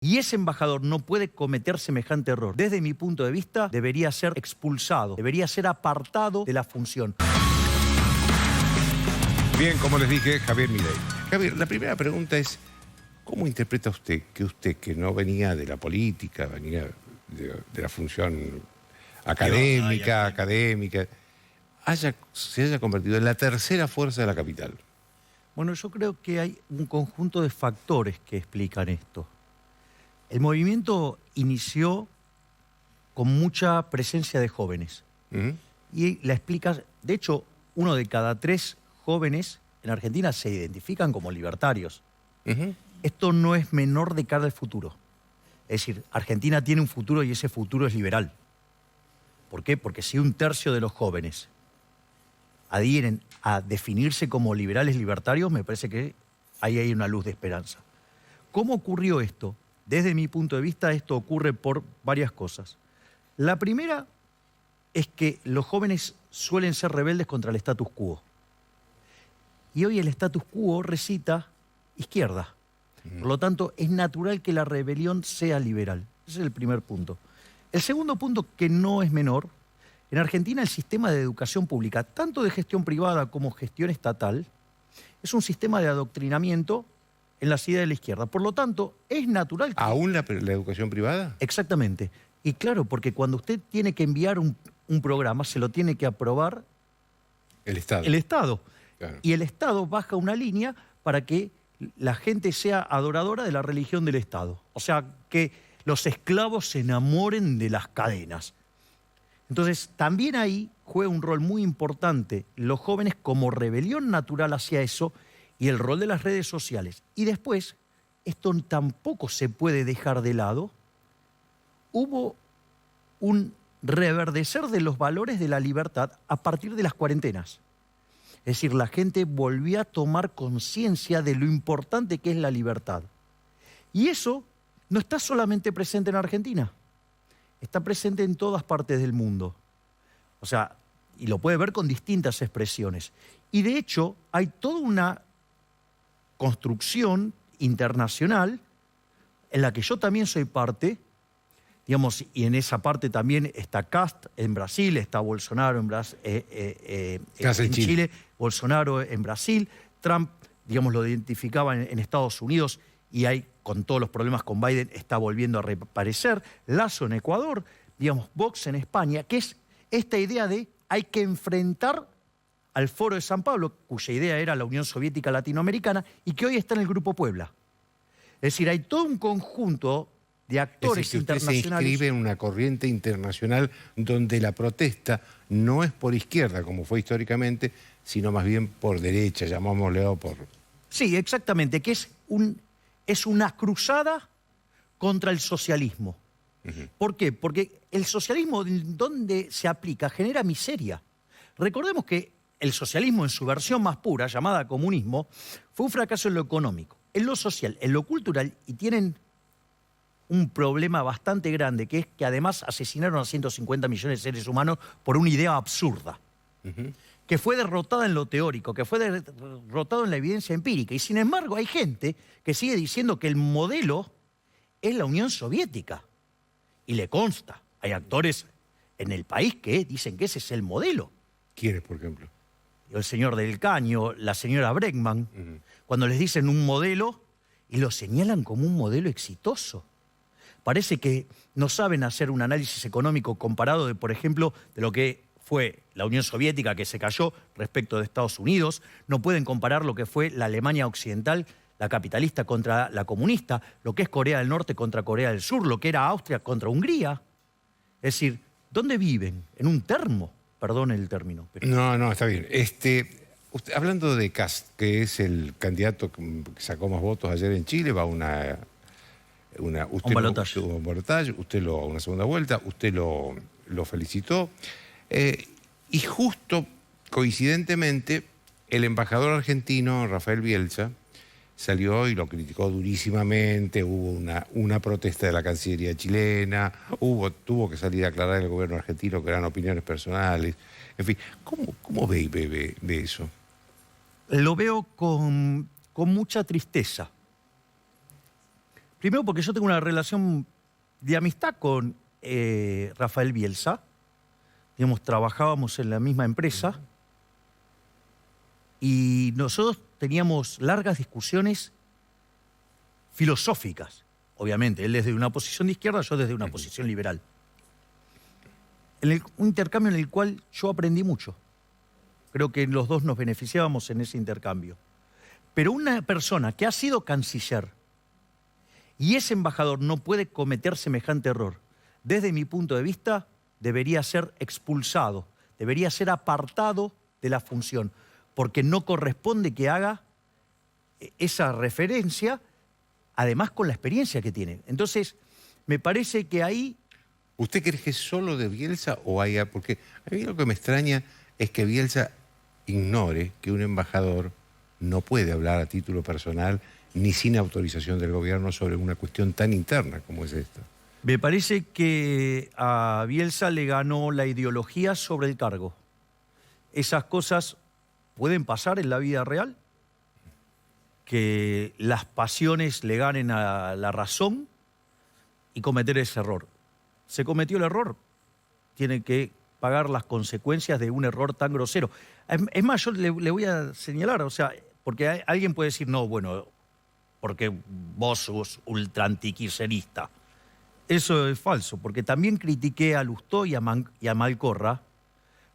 Y ese embajador no puede cometer semejante error. Desde mi punto de vista, debería ser expulsado, debería ser apartado de la función. Bien, como les dije, Javier Milei. Javier, la primera pregunta es, ¿cómo interpreta usted que no venía de la política, venía de la función académica, se haya convertido en la tercera fuerza de la capital? Bueno, yo creo que hay un conjunto de factores que explican esto. El movimiento inició con mucha presencia de jóvenes. Y la explica, de hecho, 1 de cada 3 jóvenes en Argentina se identifican como libertarios. Esto no es menor de cara al futuro. Es decir, Argentina tiene un futuro y ese futuro es liberal. ¿Por qué? Porque si 1/3 de los jóvenes adhieren a definirse como liberales libertarios, me parece que ahí hay una luz de esperanza. ¿Cómo ocurrió esto? Desde mi punto de vista, esto ocurre por varias cosas. La primera es que los jóvenes suelen ser rebeldes contra el status quo. Y hoy el status quo recita izquierda. Por lo tanto, es natural que la rebelión sea liberal. Ese es el primer punto. El segundo punto, que no es menor, en Argentina el sistema de educación pública, tanto de gestión privada como gestión estatal, es un sistema de adoctrinamiento en las ideas de la izquierda. Por lo tanto, es natural que... ¿Aún la educación privada? Exactamente. Y claro, porque cuando usted tiene que enviar un programa, se lo tiene que aprobar el Estado. El Estado. Claro. Y el Estado baja una línea para que la gente sea adoradora de la religión del Estado. O sea, que los esclavos se enamoren de las cadenas. Entonces, también ahí juega un rol muy importante los jóvenes como rebelión natural hacia eso y el rol de las redes sociales. Y después, esto tampoco se puede dejar de lado, hubo un reverdecer de los valores de la libertad a partir de las cuarentenas. Es decir, la gente volvió a tomar conciencia de lo importante que es la libertad. Y eso no está solamente presente en Argentina, está presente en todas partes del mundo. O sea, y lo puede ver con distintas expresiones. Y de hecho, hay toda una construcción internacional en la que yo también soy parte, digamos, y en esa parte también está Cast en Brasil, está Bolsonaro en Chile, Bolsonaro en Brasil, Trump, digamos, lo identificaba en Estados Unidos y hay, con todos los problemas con Biden, está volviendo a reaparecer, Lasso en Ecuador, digamos, Vox en España, que es esta idea de hay que enfrentar al Foro de San Pablo, cuya idea era la Unión Soviética Latinoamericana, y que hoy está en el Grupo Puebla. Es decir, hay todo un conjunto de actores internacionales. Usted se inscribe en una corriente internacional donde la protesta no es por izquierda, como fue históricamente, sino más bien por derecha, llamámosle por... Sí, exactamente, que es una cruzada contra el socialismo. ¿Por qué? Porque el socialismo, donde se aplica, genera miseria. Recordemos que el socialismo en su versión más pura, llamada comunismo, fue un fracaso en lo económico, en lo social, en lo cultural, y tienen un problema bastante grande, que es que además asesinaron a 150 millones de seres humanos por una idea absurda, que fue derrotada en lo teórico, que fue derrotada en la evidencia empírica. Y sin embargo hay gente que sigue diciendo que el modelo es la Unión Soviética. Y le consta, hay actores en el país que dicen que ese es el modelo. ¿Quiénes, por ejemplo? El señor Del Caño, la señora Bregman, cuando les dicen un modelo y lo señalan como un modelo exitoso. Parece que no saben hacer un análisis económico comparado de, por ejemplo, de lo que fue la Unión Soviética, que se cayó, respecto de Estados Unidos. No pueden comparar lo que fue la Alemania occidental, la capitalista contra la comunista, lo que es Corea del Norte contra Corea del Sur, lo que era Austria contra Hungría. Es decir, ¿dónde viven? ¿En un termo? Perdón el término. Pero... No, está bien. Usted, hablando de Kast, que es el candidato que sacó más votos ayer en Chile, va a un balotaje, usted a una segunda vuelta, usted lo felicitó. Y justo, coincidentemente, el embajador argentino, Rafael Bielsa, salió y lo criticó durísimamente, hubo una protesta de la Cancillería chilena, tuvo que salir a aclarar el gobierno argentino que eran opiniones personales. En fin, ¿cómo ve eso? Lo veo con mucha tristeza. Primero porque yo tengo una relación de amistad con Rafael Bielsa. Digamos, trabajábamos en la misma empresa y nosotros teníamos largas discusiones filosóficas, obviamente. Él desde una posición de izquierda, yo desde una posición liberal. Un intercambio en el cual yo aprendí mucho. Creo que los dos nos beneficiábamos en ese intercambio. Pero una persona que ha sido canciller y es embajador no puede cometer semejante error. Desde mi punto de vista, debería ser expulsado, debería ser apartado de la función, porque no corresponde que haga esa referencia, además con la experiencia que tiene. Entonces, me parece que ahí... ¿Usted cree que es solo de Bielsa o hay...? Porque a mí lo que me extraña es que Bielsa ignore que un embajador no puede hablar a título personal ni sin autorización del gobierno sobre una cuestión tan interna como es esta. Me parece que a Bielsa le ganó la ideología sobre el cargo. Esas cosas pueden pasar en la vida real, que las pasiones le ganen a la razón y cometer ese error. Se cometió el error, tiene que pagar las consecuencias de un error tan grosero. Es más, yo le voy a señalar, o sea, porque alguien puede decir, no, bueno, porque vos sos ultra antikirchnerista. Eso es falso, porque también critiqué a Lustó y a Malcorra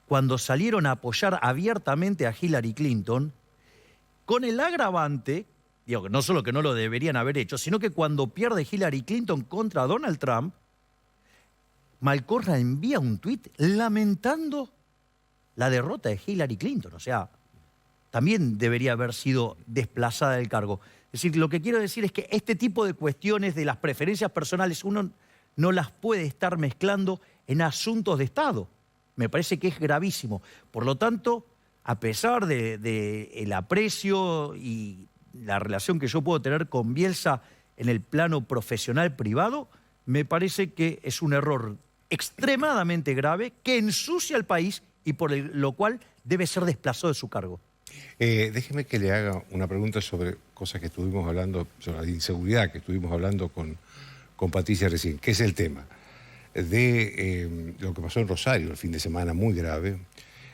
cuando salieron a apoyar abiertamente a Hillary Clinton, con el agravante, digo, que no solo que no lo deberían haber hecho, sino que cuando pierde Hillary Clinton contra Donald Trump, Malcorra envía un tuit lamentando la derrota de Hillary Clinton. O sea, también debería haber sido desplazada del cargo. Es decir, lo que quiero decir es que este tipo de cuestiones de las preferencias personales uno no las puede estar mezclando en asuntos de Estado. Me parece que es gravísimo. Por lo tanto, a pesar del aprecio y la relación que yo puedo tener con Bielsa en el plano profesional privado, me parece que es un error extremadamente grave que ensucia al país y por lo cual debe ser desplazado de su cargo. Déjeme que le haga una pregunta sobre cosas que estuvimos hablando, sobre la inseguridad que estuvimos hablando con Patricia recién, que es el tema de lo que pasó en Rosario el fin de semana, muy grave,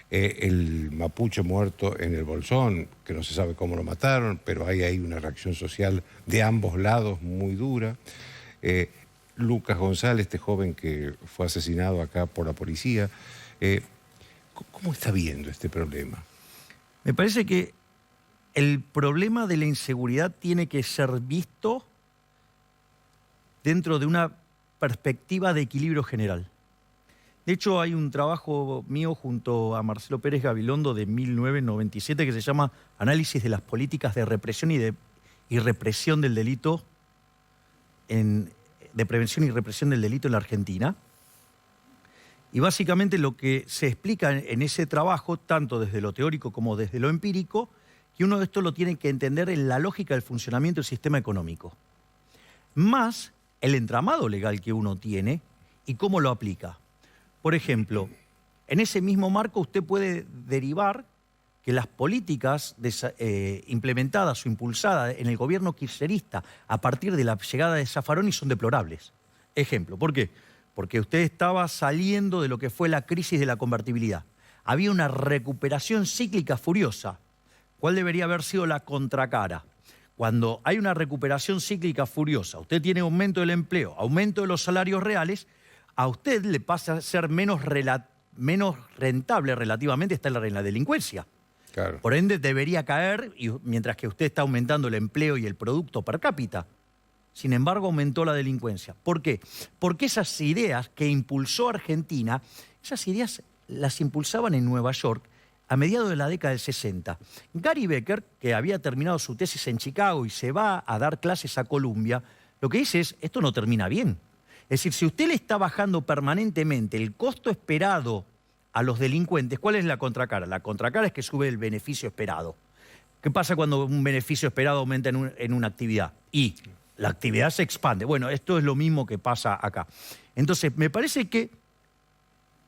el mapuche muerto en el Bolsón, que no se sabe cómo lo mataron, pero hay ahí una reacción social de ambos lados muy dura. Lucas González, este joven que fue asesinado acá por la policía. ¿Cómo está viendo este problema? Me parece que el problema de la inseguridad tiene que ser visto dentro de una perspectiva de equilibrio general. De hecho, hay un trabajo mío junto a Marcelo Pérez Gabilondo de 1997 que se llama Análisis de las políticas de represión y represión del delito de prevención y represión del delito en la Argentina. Y básicamente lo que se explica en ese trabajo, tanto desde lo teórico como desde lo empírico, que uno de esto lo tiene que entender en la lógica del funcionamiento del sistema económico, más el entramado legal que uno tiene y cómo lo aplica. Por ejemplo, en ese mismo marco usted puede derivar que las políticas implementadas o impulsadas en el gobierno kirchnerista a partir de la llegada de Zaffaroni son deplorables. Ejemplo, ¿por qué? Porque usted estaba saliendo de lo que fue la crisis de la convertibilidad. Había una recuperación cíclica furiosa. ¿Cuál debería haber sido la contracara? Cuando hay una recuperación cíclica furiosa, usted tiene aumento del empleo, aumento de los salarios reales, a usted le pasa a ser menos rentable relativamente estar en la delincuencia. Claro. Por ende, debería caer, mientras que usted está aumentando el empleo y el producto per cápita. Sin embargo, aumentó la delincuencia. ¿Por qué? Porque esas ideas que impulsó Argentina, esas ideas las impulsaban en Nueva York a mediados de la década del 60. Gary Becker, que había terminado su tesis en Chicago y se va a dar clases a Columbia, lo que dice es, esto no termina bien. Es decir, si usted le está bajando permanentemente el costo esperado a los delincuentes, ¿cuál es la contracara? La contracara es que sube el beneficio esperado. ¿Qué pasa cuando un beneficio esperado aumenta en una actividad? Y la actividad se expande. Bueno, esto es lo mismo que pasa acá. Entonces, me parece que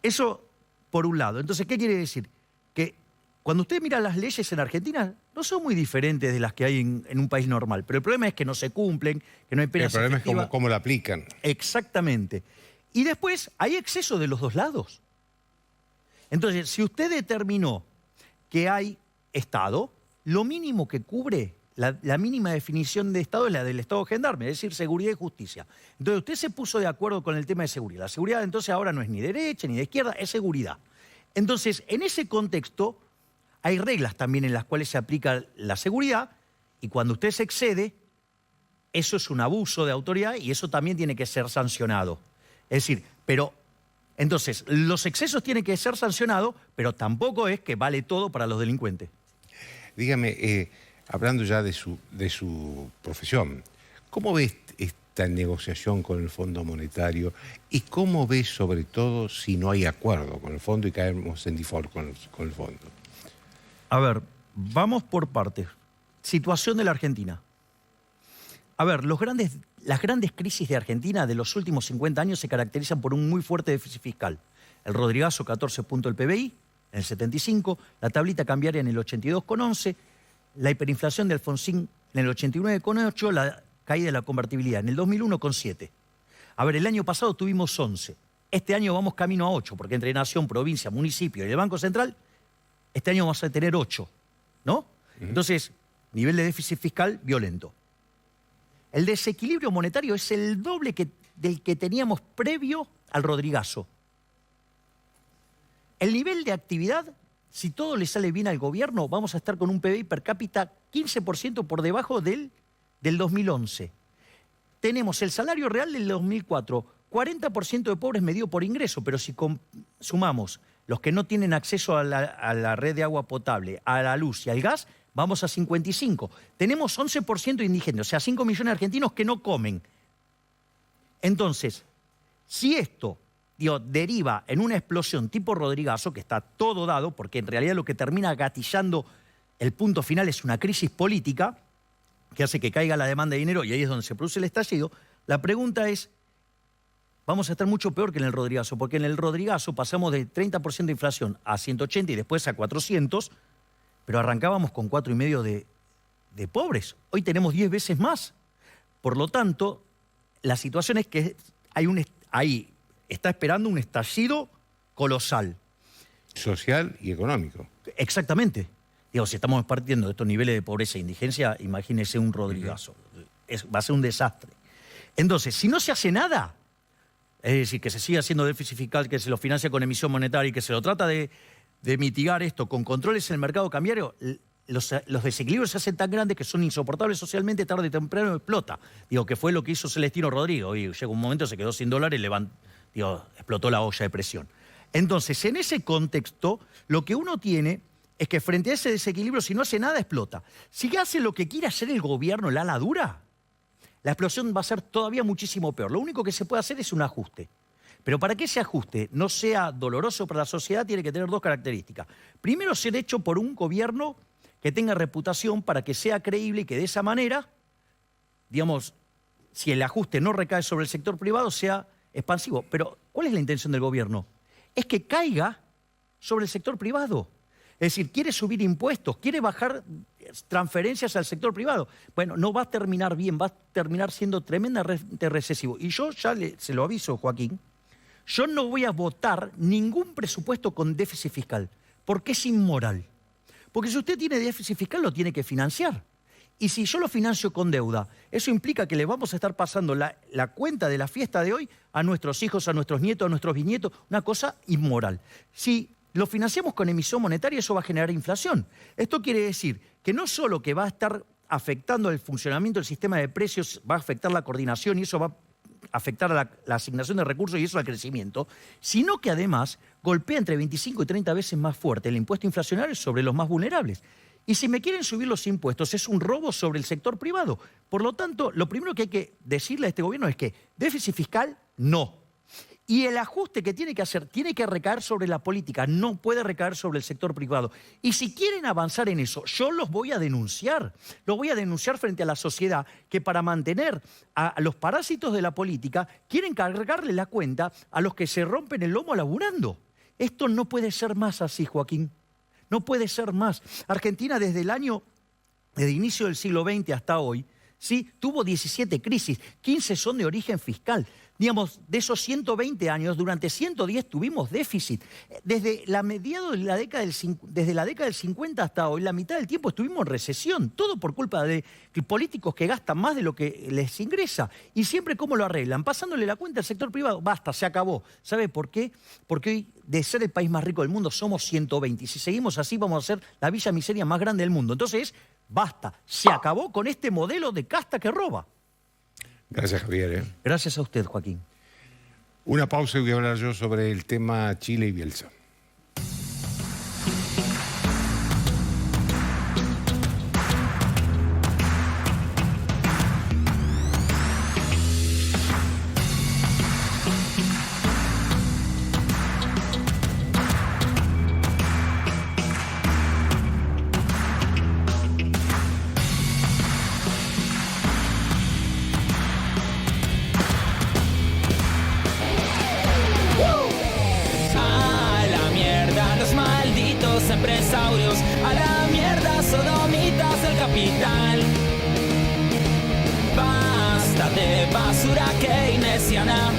eso, por un lado. Entonces, ¿qué quiere decir? Que cuando usted mira las leyes en Argentina, no son muy diferentes de las que hay en un país normal. Pero el problema es que no se cumplen, que no hay penas El problema efectivas. es cómo la aplican. Exactamente. Y después hay exceso de los dos lados. Entonces, si usted determinó que hay Estado, lo mínimo que cubre, la mínima definición de Estado es la del Estado gendarme, es decir, seguridad y justicia. Entonces, usted se puso de acuerdo con el tema de seguridad. La seguridad, entonces, ahora no es ni derecha ni de izquierda, es seguridad. Entonces, en ese contexto, hay reglas también en las cuales se aplica la seguridad y cuando usted se excede, eso es un abuso de autoridad y eso también tiene que ser sancionado. Es decir, pero entonces los excesos tienen que ser sancionados, pero tampoco es que vale todo para los delincuentes. Dígame, hablando ya de su profesión, ¿cómo ves esta negociación con el Fondo Monetario y cómo ves sobre todo si no hay acuerdo con el Fondo y caemos en default con el Fondo? A ver, vamos por partes. Situación de la Argentina. A ver, las grandes crisis de Argentina de los últimos 50 años se caracterizan por un muy fuerte déficit fiscal. El Rodrigazo, 14 puntos del PBI, en el 75, la tablita cambiaria en el 82,11, la hiperinflación de Alfonsín en el 89,8, la caída de la convertibilidad en el 2001 con 7. A ver, el año pasado tuvimos 11. Este año vamos camino a 8, porque entre nación, provincia, municipio y el Banco Central, este año vamos a tener 8, ¿no? Entonces, nivel de déficit fiscal violento. El desequilibrio monetario es el doble del que teníamos previo al Rodrigazo. El nivel de actividad, si todo le sale bien al gobierno, vamos a estar con un PBI per cápita 15% por debajo del 2011. Tenemos el salario real del 2004, 40% de pobres medido por ingreso, pero si sumamos los que no tienen acceso a la red de agua potable, a la luz y al gas, vamos a 55. Tenemos 11% de indigentes, o sea, 5 millones de argentinos que no comen. Entonces, si esto deriva en una explosión tipo Rodrigazo, que está todo dado, porque en realidad lo que termina gatillando el punto final es una crisis política que hace que caiga la demanda de dinero y ahí es donde se produce el estallido, la pregunta es, vamos a estar mucho peor que en el Rodrigazo, porque en el Rodrigazo pasamos de 30% de inflación a 180 y después a 400, pero arrancábamos con 4,5 de pobres. Hoy tenemos 10 veces más. Por lo tanto, la situación es que ahí está esperando un estallido colosal. Social y económico. Exactamente. Digo, si estamos partiendo de estos niveles de pobreza e indigencia, imagínese un Rodrigazo. Va a ser un desastre. Entonces, si no se hace nada, es decir, que se siga haciendo déficit fiscal, que se lo financia con emisión monetaria y que se lo trata de mitigar esto con controles en el mercado cambiario, los desequilibrios se hacen tan grandes que son insoportables socialmente, tarde o temprano explota. Digo, que fue lo que hizo Celestino Rodrigo. Y llegó un momento, se quedó sin dólares y explotó la olla de presión. Entonces, en ese contexto, lo que uno tiene es que frente a ese desequilibrio, si no hace nada, explota. Si hace lo que quiere hacer el gobierno, la ala dura, la explosión va a ser todavía muchísimo peor. Lo único que se puede hacer es un ajuste. Pero para que ese ajuste no sea doloroso para la sociedad, tiene que tener dos características. Primero, ser hecho por un gobierno que tenga reputación para que sea creíble y que de esa manera, digamos, si el ajuste no recae sobre el sector privado, sea expansivo. Pero, ¿cuál es la intención del gobierno? Es que caiga sobre el sector privado. Es decir, quiere subir impuestos, quiere bajar transferencias al sector privado. Bueno, no va a terminar bien, va a terminar siendo tremendamente recesivo. Y yo ya se lo aviso, Joaquín, yo no voy a votar ningún presupuesto con déficit fiscal, porque es inmoral. Porque si usted tiene déficit fiscal, lo tiene que financiar. Y si yo lo financio con deuda, eso implica que le vamos a estar pasando la cuenta de la fiesta de hoy a nuestros hijos, a nuestros nietos, a nuestros bisnietos, una cosa inmoral. Si lo financiamos con emisión monetaria, eso va a generar inflación. Esto quiere decir que no solo que va a estar afectando el funcionamiento del sistema de precios, va a afectar la coordinación y eso va a afectar a la asignación de recursos y eso al crecimiento, sino que además golpea entre 25 y 30 veces más fuerte el impuesto inflacionario sobre los más vulnerables. Y si me quieren subir los impuestos, es un robo sobre el sector privado. Por lo tanto, lo primero que hay que decirle a este gobierno es que déficit fiscal, no. Y el ajuste que tiene que hacer tiene que recaer sobre la política, no puede recaer sobre el sector privado. Y si quieren avanzar en eso, yo los voy a denunciar. Los voy a denunciar frente a la sociedad que para mantener a los parásitos de la política quieren cargarle la cuenta a los que se rompen el lomo laburando. Esto no puede ser más así, Joaquín. No puede ser más. Argentina desde inicio del siglo XX hasta hoy, ¿sí? Tuvo 17 crisis, 15 son de origen fiscal. Digamos, de esos 120 años, durante 110 tuvimos déficit. Desde la década del 50 hasta hoy, la mitad del tiempo estuvimos en recesión. Todo por culpa de políticos que gastan más de lo que les ingresa. Y siempre, ¿cómo lo arreglan? Pasándole la cuenta al sector privado. Basta, se acabó. ¿Sabe por qué? Porque hoy, de ser el país más rico del mundo, somos 120. Y si seguimos así, vamos a ser la villa miseria más grande del mundo. Entonces, basta. Se acabó con este modelo de casta que roba. Gracias, Javier. Gracias a usted, Joaquín. Una pausa y voy a hablar yo sobre el tema Chile y Bielsa. Empresarios, a la mierda, sodomitas del capital. Basta de basura keynesiana.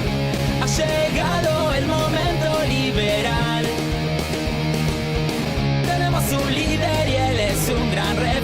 Ha llegado el momento